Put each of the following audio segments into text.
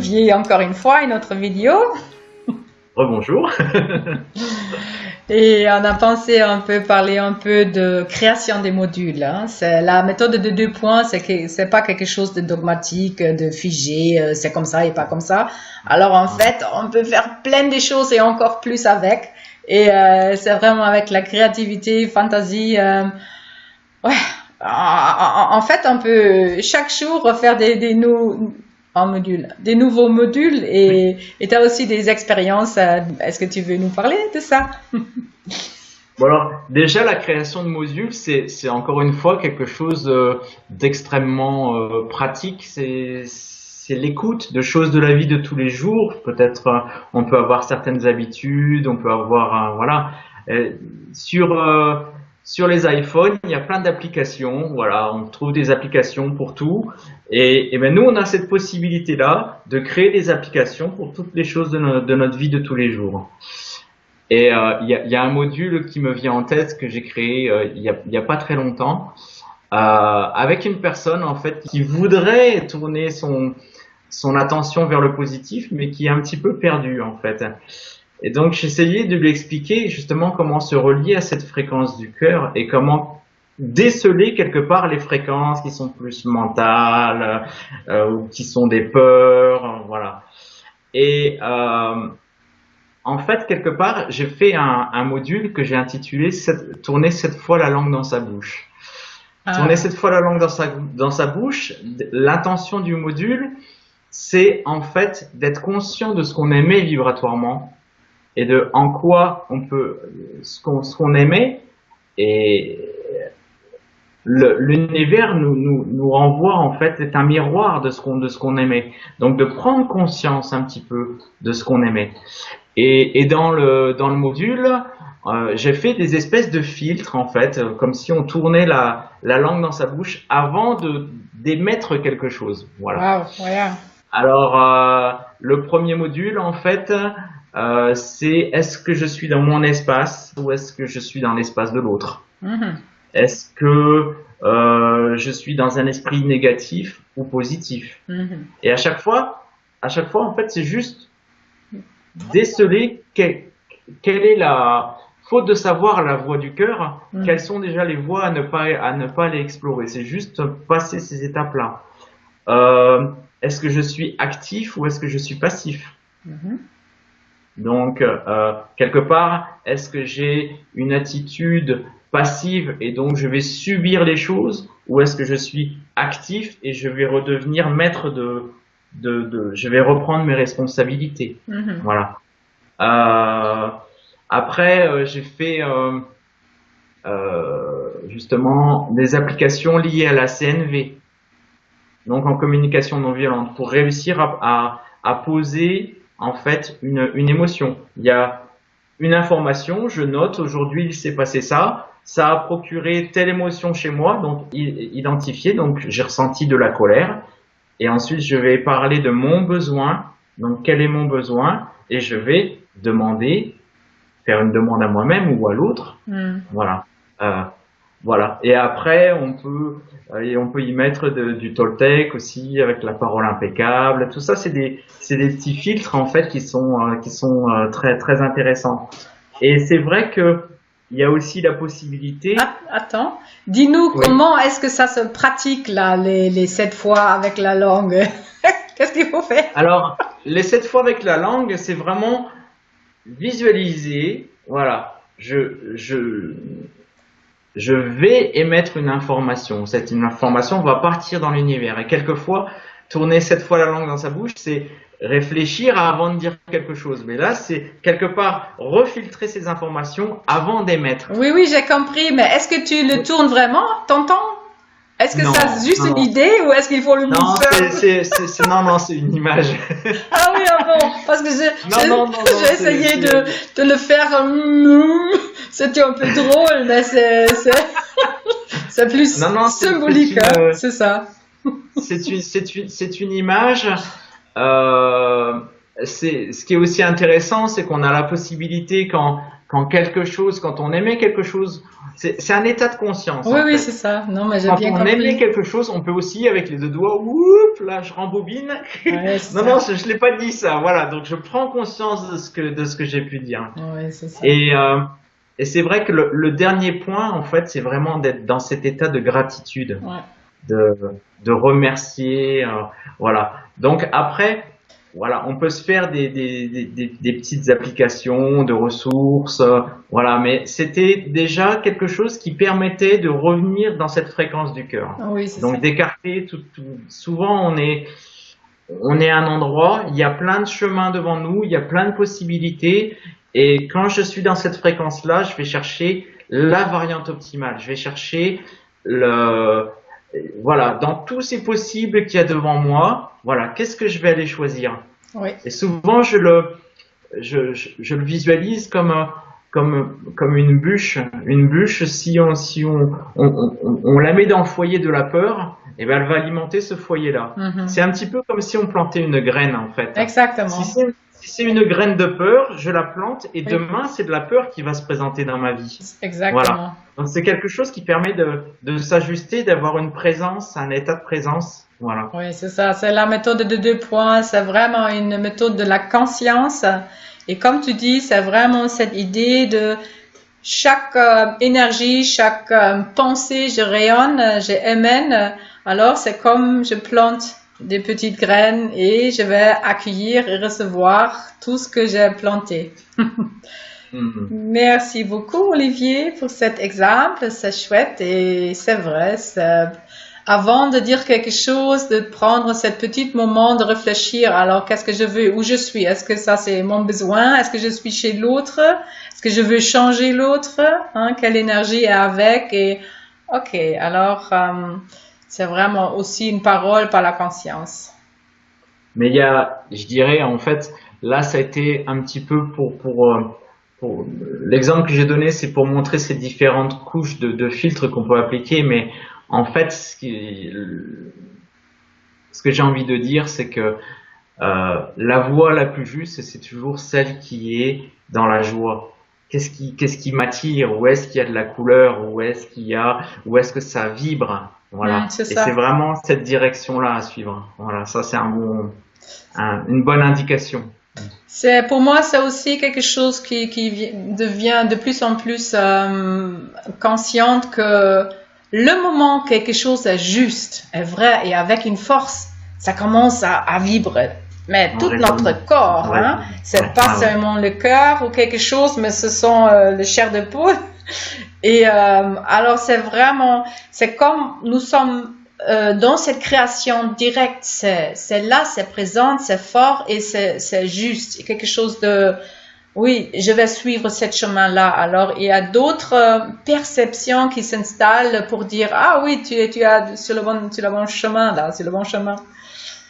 Olivier, encore une fois, une autre vidéo. Rebonjour. Et on a pensé parler un peu de création des modules. Hein. C'est la méthode de 2 points, c'est pas quelque chose de dogmatique, de figé, c'est comme ça et pas comme ça. Alors en fait, on peut faire plein de choses et encore plus avec. Et c'est vraiment avec la créativité, fantaisie. Ouais. En fait, on peut chaque jour refaire des nouveaux modules et tu as aussi des expériences. Est-ce que tu veux nous parler de ça? Bon alors, déjà la création de modules, c'est encore une fois quelque chose d'extrêmement pratique. C'est l'écoute de choses de la vie de tous les jours. Peut-être on peut avoir certaines habitudes, on peut avoir voilà. Sur les iPhones, il y a plein d'applications. Voilà, on trouve des applications pour tout. Et ben nous, on a cette possibilité-là de créer des applications pour toutes les choses de notre vie de tous les jours. Et il y a un module qui me vient en tête que j'ai créé il y a pas très longtemps avec une personne en fait qui voudrait tourner son attention vers le positif, mais qui est un petit peu perdue en fait. Et donc, j'essayais de lui expliquer justement comment se relier à cette fréquence du cœur et comment déceler quelque part les fréquences qui sont plus mentales ou qui sont des peurs, voilà. Et en fait, quelque part, j'ai fait un module que j'ai intitulé « Tourner 7 fois la langue dans sa bouche ». Tourner 7 fois la langue dans sa bouche, l'intention du module, c'est en fait d'être conscient de ce qu'on émet vibratoirement et de en quoi on peut ce qu'on aimait, et l'univers nous renvoie en fait, est un miroir de ce qu'on aimait, donc de prendre conscience un petit peu de ce qu'on aimait. Et dans le module j'ai fait des espèces de filtres en fait, comme si on tournait la langue dans sa bouche avant d'émettre quelque chose, voilà. Wow, voilà. Alors le premier module en fait, c'est est-ce que je suis dans mon espace ou est-ce que je suis dans l'espace de l'autre? Est-ce que je suis dans un esprit négatif ou positif? Et à chaque fois en fait, c'est juste déceler quelle est la faute de savoir la voie du cœur, quelles sont déjà les voies à ne pas aller explorer. C'est juste passer ces étapes-là. Est-ce que je suis actif ou est-ce que je suis passif? Donc, quelque part, est-ce que j'ai une attitude passive et donc je vais subir les choses, ou est-ce que je suis actif et je vais redevenir maître je vais reprendre mes responsabilités. Voilà. Après, j'ai fait justement des applications liées à la CNV, donc en communication non violente, pour réussir à poser en fait une émotion. Il y a une information, je note aujourd'hui il s'est passé ça a procuré telle émotion chez moi, donc identifié, donc j'ai ressenti de la colère, et ensuite je vais parler de mon besoin, donc quel est mon besoin, et je vais faire une demande à moi-même ou à l'autre, voilà. Voilà. Et après, on peut y mettre du Toltec aussi, avec la parole impeccable. Tout ça, c'est des petits filtres en fait qui sont très très intéressants. Et c'est vrai que il y a aussi la possibilité. Attends, dis-nous comment est-ce que ça se pratique là, les 7 fois avec la langue. Qu'est-ce qu'il faut faire? Alors, les 7 fois avec la langue, c'est vraiment visualiser. Voilà, je vais émettre une information. Cette information va partir dans l'univers. Et quelquefois, tourner 7 fois la langue dans sa bouche, c'est réfléchir avant de dire quelque chose. Mais là, c'est quelque part refiltrer ces informations avant d'émettre. Oui, j'ai compris. Mais est-ce que tu le tournes vraiment? T'entends? Est-ce que c'est juste une idée ou est-ce qu'il faut le faire? Non, c'est une image. Ah oui, bon, parce que j'ai essayé de le faire. C'était un peu drôle, mais c'est plus symbolique, c'est ça. C'est une image. ce qui est aussi intéressant, c'est qu'on a la possibilité quand on aimait quelque chose, c'est un état de conscience. Oui, en oui, fait. c'est ça. Non, mais j'ai Quand bien on aimait compris. quelque chose, on peut aussi, avec les 2 doigts, oups, là, je rembobine. Ouais, c'est Non, ça. non, je l'ai pas dit ça. Voilà, donc je prends conscience de ce que j'ai pu dire. Oui, c'est ça. Et c'est vrai que le dernier point, en fait, c'est vraiment d'être dans cet état de gratitude, Ouais. de, de remercier, voilà. Donc après, voilà, on peut se faire des petites applications de ressources, voilà, mais c'était déjà quelque chose qui permettait de revenir dans cette fréquence du cœur. Oui, c'est ça. Donc d'écarter souvent on est à un endroit, il y a plein de chemins devant nous, il y a plein de possibilités, et quand je suis dans cette fréquence-là, je vais chercher la variante optimale, je vais chercher voilà, dans tous ces possibles qu'il y a devant moi, voilà, qu'est-ce que je vais aller choisir? Oui. Et souvent, je le visualise comme une bûche. Une bûche, si on la met dans le foyer de la peur, et ben, elle va alimenter ce foyer-là. C'est un petit peu comme si on plantait une graine, en fait. Exactement. Si c'est une graine de peur, je la plante et Oui. demain, c'est de la peur qui va se présenter dans ma vie. Exactement. Voilà. Donc, c'est quelque chose qui permet de s'ajuster, d'avoir une présence, un état de présence. Voilà. Oui, c'est ça. C'est la méthode de 2 points. C'est vraiment une méthode de la conscience. Et comme tu dis, c'est vraiment cette idée de chaque énergie, chaque pensée, je rayonne, je émène. Alors, c'est comme je plante des petites graines et je vais accueillir et recevoir tout ce que j'ai planté. Merci beaucoup, Olivier, pour cet exemple. C'est chouette et c'est vrai. Avant de dire quelque chose, de prendre ce petit moment de réfléchir. Alors, qu'est-ce que je veux? Où je suis? Est-ce que ça, c'est mon besoin? Est-ce que je suis chez l'autre? Est-ce que je veux changer l'autre? Quelle énergie est avec? Et, ok. Alors, c'est vraiment aussi une parole par la conscience. Mais il y a, je dirais, en fait, là, ça a été un petit peu pour l'exemple que j'ai donné, c'est pour montrer ces différentes couches de filtres qu'on peut appliquer. Mais en fait, ce que j'ai envie de dire, c'est que la voie la plus juste, c'est toujours celle qui est dans la joie. Qu'est-ce qui m'attire? Où est-ce qu'il y a de la couleur? Où est-ce que ça vibre? Voilà. C'est Et ça. c'est vraiment cette direction-là à suivre. Voilà. Ça, c'est une bonne indication. Pour moi, c'est aussi quelque chose qui devient de plus en plus consciente que le moment quelque chose est juste, est vrai et avec une force, ça commence à vibrer. Mais tout notre corps, c'est pas seulement le cœur ou quelque chose, mais ce sont les chairs de poule. Et alors c'est comme nous sommes dans cette création directe, c'est là, c'est présent, c'est fort et c'est juste. Quelque chose de, oui, je vais suivre ce chemin-là. Alors, il y a d'autres perceptions qui s'installent pour dire, ah oui, tu es sur le bon chemin, là, sur le bon chemin.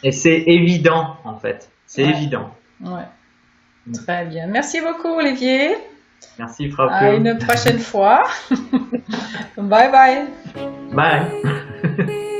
Et c'est évident, en fait. C'est évident. Ouais. Très bien. Merci beaucoup, Olivier. Merci, Frau Kuhn. À une prochaine fois. Bye bye. Bye.